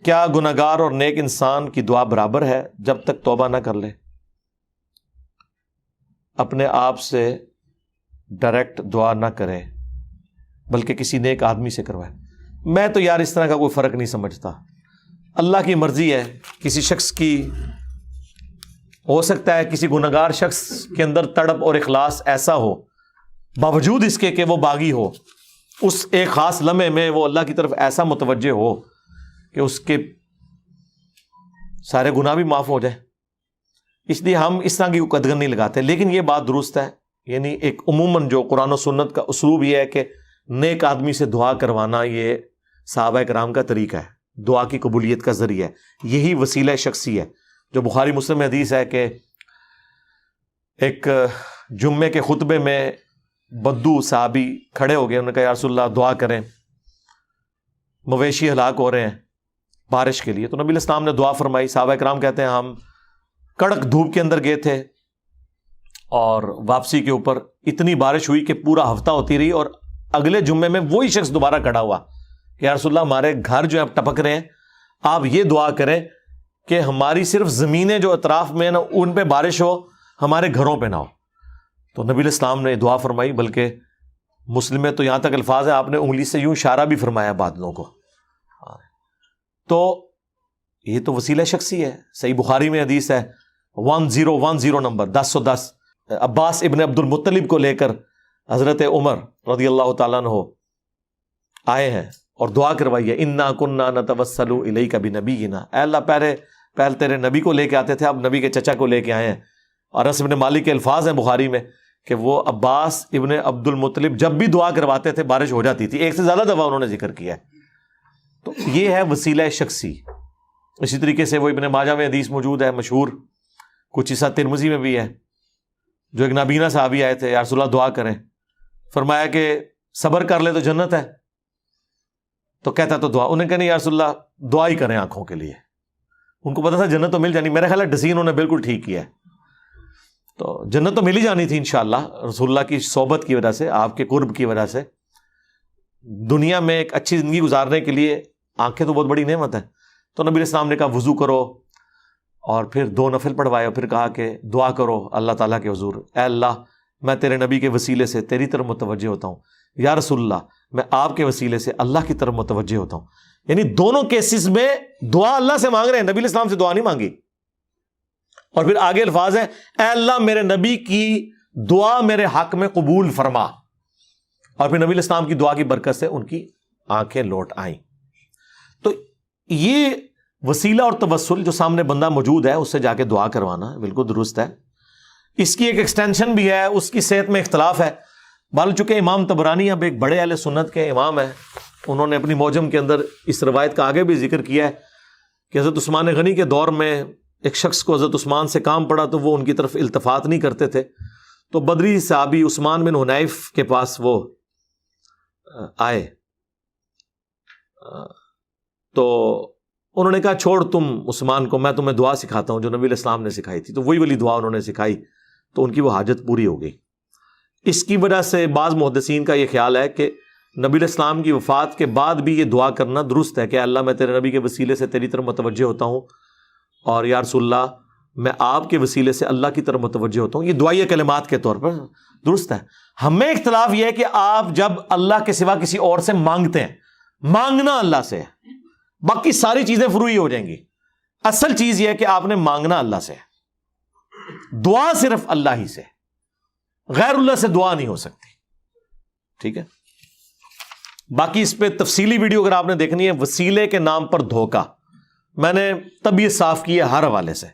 کیا گناہگار اور نیک انسان کی دعا برابر ہے جب تک توبہ نہ کر لے؟ اپنے آپ سے ڈائریکٹ دعا نہ کرے بلکہ کسی نیک آدمی سے کروائے۔ میں تو یار اس طرح کا کوئی فرق نہیں سمجھتا۔ اللہ کی مرضی ہے، کسی شخص کی ہو سکتا ہے کسی گناہگار شخص کے اندر تڑپ اور اخلاص ایسا ہو باوجود اس کے کہ وہ باغی ہو، اس ایک خاص لمحے میں وہ اللہ کی طرف ایسا متوجہ ہو کہ اس کے سارے گناہ بھی معاف ہو جائے، اس لیے ہم اس طرح کی کوئی قدغن نہیں لگاتے۔ لیکن یہ بات درست ہے، یعنی ایک عموماً جو قرآن و سنت کا اسلوب یہ ہے کہ نیک آدمی سے دعا کروانا یہ صحابہ کرام کا طریقہ ہے، دعا کی قبولیت کا ذریعہ ہے، یہی وسیلہ شخصی ہے۔ جو بخاری مسلم میں حدیث ہے کہ ایک جمعے کے خطبے میں بدو صحابی کھڑے ہو گئے، انہوں نے کہا یا رسول اللہ دعا کریں، مویشی ہلاک ہو رہے ہیں بارش کے لیے۔ تو نبی علیہ السلام نے دعا فرمائی۔ صحابہ کرام کہتے ہیں ہم کڑک دھوپ کے اندر گئے تھے اور واپسی کے اوپر اتنی بارش ہوئی کہ پورا ہفتہ ہوتی رہی، اور اگلے جمعے میں وہی شخص دوبارہ کھڑا ہوا کہ یا رسول اللہ ہمارے گھر جو ہے اب ٹپک رہے ہیں، آپ یہ دعا کریں کہ ہماری صرف زمینیں جو اطراف میں نا ان پہ بارش ہو، ہمارے گھروں پہ نہ ہو۔ تو نبی علیہ السلام نے دعا فرمائی، بلکہ مسلم میں تو یہاں تک الفاظ ہے آپ نے انگلی سے یوں اشارہ بھی فرمایا بادلوں کو۔ تو یہ تو وسیلہ شخصی ہے۔ صحیح بخاری میں حدیث ہے 1010 نمبر 1010، عباس ابن عبد المطلب کو لے کر حضرت عمر رضی اللہ تعالیٰ عنہ آئے ہیں اور دعا کروائی ہے، انا کننا نتوسل الیک بنبینا، اے اللہ پہلے تیرے نبی کو لے کے آتے تھے، اب نبی کے چچا کو لے کے آئے ہیں۔ اور انس ابن مالک کے الفاظ ہیں بخاری میں کہ وہ عباس ابن عبد المطلب جب بھی دعا کرواتے تھے بارش ہو جاتی تھی، ایک سے زیادہ دفعہ انہوں نے ذکر کیا ہے۔ تو یہ ہے وسیلہ شخصی۔ اسی طریقے سے وہ ابن ماجہ میں حدیث موجود ہے مشہور، کچھ حصہ ترمذی میں بھی ہے، جو ایک نابینا صحابی آئے تھے، یا رسول اللہ دعا کریں، فرمایا کہ صبر کر لے تو جنت ہے، تو کہتا تو دعا، انہیں کہا نہیں یا رسول اللہ دعا ہی کریں آنکھوں کے لیے، ان کو پتا تھا جنت تو مل جانی، میرا خیال ہے ڈسین انہوں نے بالکل ٹھیک کیا ہے، تو جنت تو مل ہی جانی تھی انشاءاللہ رسول اللہ کی صحبت کی وجہ سے، آپ کے قرب کی وجہ سے۔ دنیا میں ایک اچھی زندگی گزارنے کے لیے آنکھیں تو بہت بڑی نعمت ہے۔ تو نبی علیہ السلام نے کہا وضو کرو، اور پھر 2 نفل پڑھوائے، اور پھر کہا کہ دعا کرو اللہ تعالیٰ کے حضور، اے اللہ میں تیرے نبی کے وسیلے سے تیری طرف متوجہ ہوتا ہوں، یا رسول اللہ میں آپ کے وسیلے سے اللہ کی طرف متوجہ ہوتا ہوں۔ یعنی دونوں کیسز میں دعا اللہ سے مانگ رہے ہیں، نبی علیہ السلام سے دعا نہیں مانگی۔ اور پھر آگے الفاظ ہیں اے اللہ میرے نبی کی دعا میرے حق میں قبول فرما، اور پھر نبی علیہ السلام کی دعا کی برکت سے ان کی آنکھیں لوٹ آئیں۔ تو یہ وسیلہ اور توسل جو سامنے بندہ موجود ہے اس سے جا کے دعا کروانا بالکل درست ہے۔ اس کی ایک ایکسٹینشن بھی ہے، اس کی صحت میں اختلاف ہے۔ بال چکے امام طبرانی اب ایک بڑے اہل سنت کے امام ہیں، انہوں نے اپنی موجم کے اندر اس روایت کا آگے بھی ذکر کیا ہے کہ حضرت عثمان غنی کے دور میں ایک شخص کو حضرت عثمان سے کام پڑا تو وہ ان کی طرف التفات نہیں کرتے تھے، تو بدری صحابی عثمان بن حنیف کے پاس وہ آئے، تو انہوں نے کہا چھوڑ تم عثمان کو، میں تمہیں دعا سکھاتا ہوں جو نبی علیہ السلام نے سکھائی تھی۔ تو وہی والی دعا انہوں نے سکھائی تو ان کی وہ حاجت پوری ہو گئی۔ اس کی وجہ سے بعض محدثین کا یہ خیال ہے کہ نبی علیہ السلام کی وفات کے بعد بھی یہ دعا کرنا درست ہے کہ اللہ میں تیرے نبی کے وسیلے سے تیری طرف متوجہ ہوتا ہوں، اور یا رسول اللہ میں آپ کے وسیلے سے اللہ کی طرف متوجہ ہوتا ہوں۔ یہ دعائیہ کلمات کے طور پر درست ہے۔ ہمیں اختلاف یہ ہے کہ آپ جب اللہ کے سوا کسی اور سے مانگتے ہیں، مانگنا اللہ سے ہے، باقی ساری چیزیں فروئی ہو جائیں گی، اصل چیز یہ ہے کہ آپ نے مانگنا اللہ سے ہے، دعا صرف اللہ ہی سے، غیر اللہ سے دعا نہیں ہو سکتی، ٹھیک ہے۔ باقی اس پہ تفصیلی ویڈیو اگر آپ نے دیکھنی ہے، وسیلے کے نام پر دھوکہ، میں نے طبیعت صاف کی ہے ہر حوالے سے۔